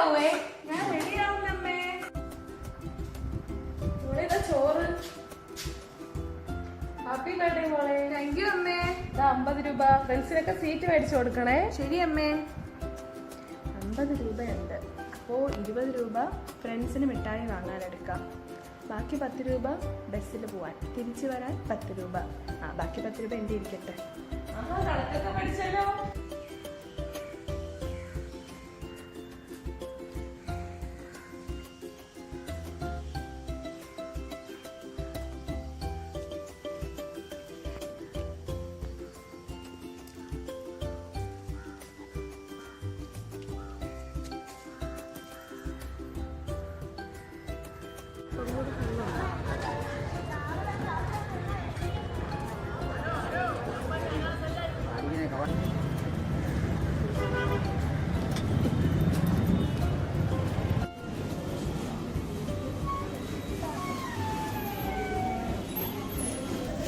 ആവുവേ. ഞാൻ റെഡിയാവുന്നമ്മേ. മോളെ ഇതാ ചോറ്. ഹാപ്പി ബർത്ത്ഡേ മോളെ. താങ്ക് യു അമ്മേ. 50 രൂപ. ഫ്രണ്ട്സിനൊക്കെ സീറ്റ് മേടിച്ചു കൊടുക്കണേ. ശരി അമ്മേ. 50 രൂപയുണ്ട്. അപ്പോൾ 20 രൂപ ഫ്രണ്ട്സിന് മിഠായി വാങ്ങാൻ എടുക്കാം. ബാക്കി 10 രൂപ ബസ്സിൽ പോവാൻ, തിരിച്ചു വരാൻ 10 രൂപ. ബാക്കി 10 രൂപ എൻ്റെ ഇരിക്കട്ടെ. കണക്കൊക്കെ പഠിച്ചല്ലോ.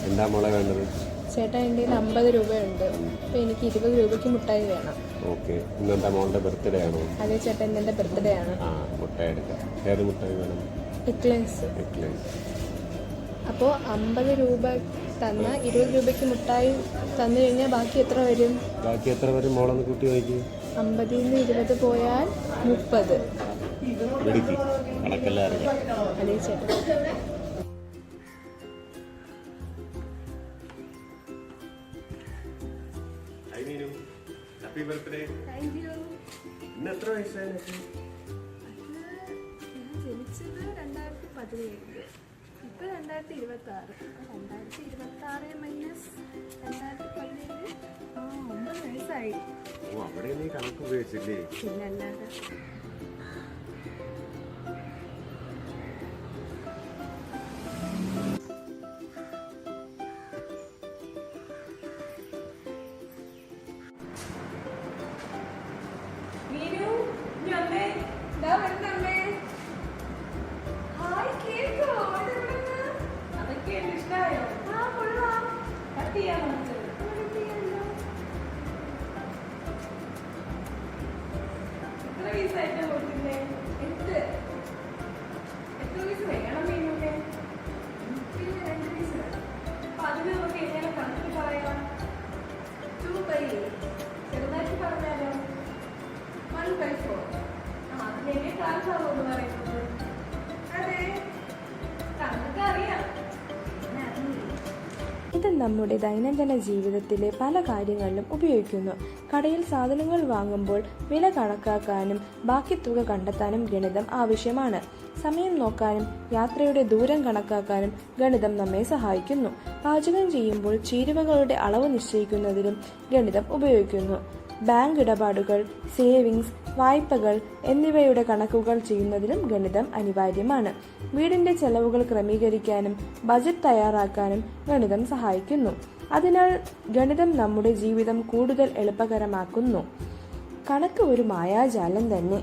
എന്താ മോളെ വേണ്ടത്? ചേട്ടാ എൻ്റെ കയ്യിൽ 50 രൂപയുണ്ട്. അപ്പോൾ എനിക്ക് 20 രൂപയ്ക്ക് മുട്ടായി വേണം. ഓക്കെ. ഇന്നെന്താ മോളുടെ ബർത്ത്ഡേ ആണോ? അതെ ചേട്ടാ, ഇന്ന് എൻ്റെ ബർത്ത്ഡേ ആണ്. മുട്ടായി എടുക്കാം. ഏത് മുട്ടായി വേണം? എക്ലേഴ്സ്. എക്ലേഴ്സ്. അപ്പോൾ 50 രൂപ തന്ന 20 രൂപയ്ക്ക് മുട്ടായി തന്നു കഴിഞ്ഞാൽ ബാക്കി എത്ര വരും? ബാക്കി എത്ര വരും മോളൊന്ന് കൂട്ടി നോക്കി. 50 നിന്ന് 20 പോയാൽ 30. എടുക്കി കണക്കെല്ലാം അറിയാം. അതെ ചേട്ടാ. Happy birthday. Thank you. ഇന്ന് എത്ര വയസ്സായി? ഞാൻ ജനിച്ചത് 2017. ഇപ്പൊ 2026. 2026 മൈനസ് 2017 9 വയസ്സായി. അവിടെ നീ കണക്ക് ഉപയോഗിച്ചില്ലേ? പിന്നല്ലാതെ. ഇത് നമ്മുടെ ദൈനംദിന ജീവിതത്തിലെ പല കാര്യങ്ങളിലും ഉപയോഗിക്കുന്നു. കടയിൽ സാധനങ്ങൾ വാങ്ങുമ്പോൾ വില കണക്കാക്കാനും ബാക്കി തുക കണ്ടെത്താനും ഗണിതം ആവശ്യമാണ്. സമയം നോക്കാനും യാത്രയുടെ ദൂരം കണക്കാക്കാനും ഗണിതം നമ്മെ സഹായിക്കുന്നു. പാചകം ചെയ്യുമ്പോൾ ചേരുവകളുടെ അളവ് നിശ്ചയിക്കുന്നതിലും ഗണിതം ഉപയോഗിക്കുന്നു. ബാങ്ക് ഇടപാടുകൾ, സേവിങ്സ്, വായ്പകൾ എന്നിവയുടെ കണക്കുകൾ ചെയ്യുന്നതിലും ഗണിതം അനിവാര്യമാണ്. വീടിന്റെ ചെലവുകൾ ക്രമീകരിക്കാനും ബജറ്റ് തയ്യാറാക്കാനും ഗണിതം സഹായിക്കുന്നു. അതിനാൽ ഗണിതം നമ്മുടെ ജീവിതം കൂടുതൽ എളുപ്പകരമാക്കുന്നു. കണക്ക് ഒരു മായാജാലം തന്നെ.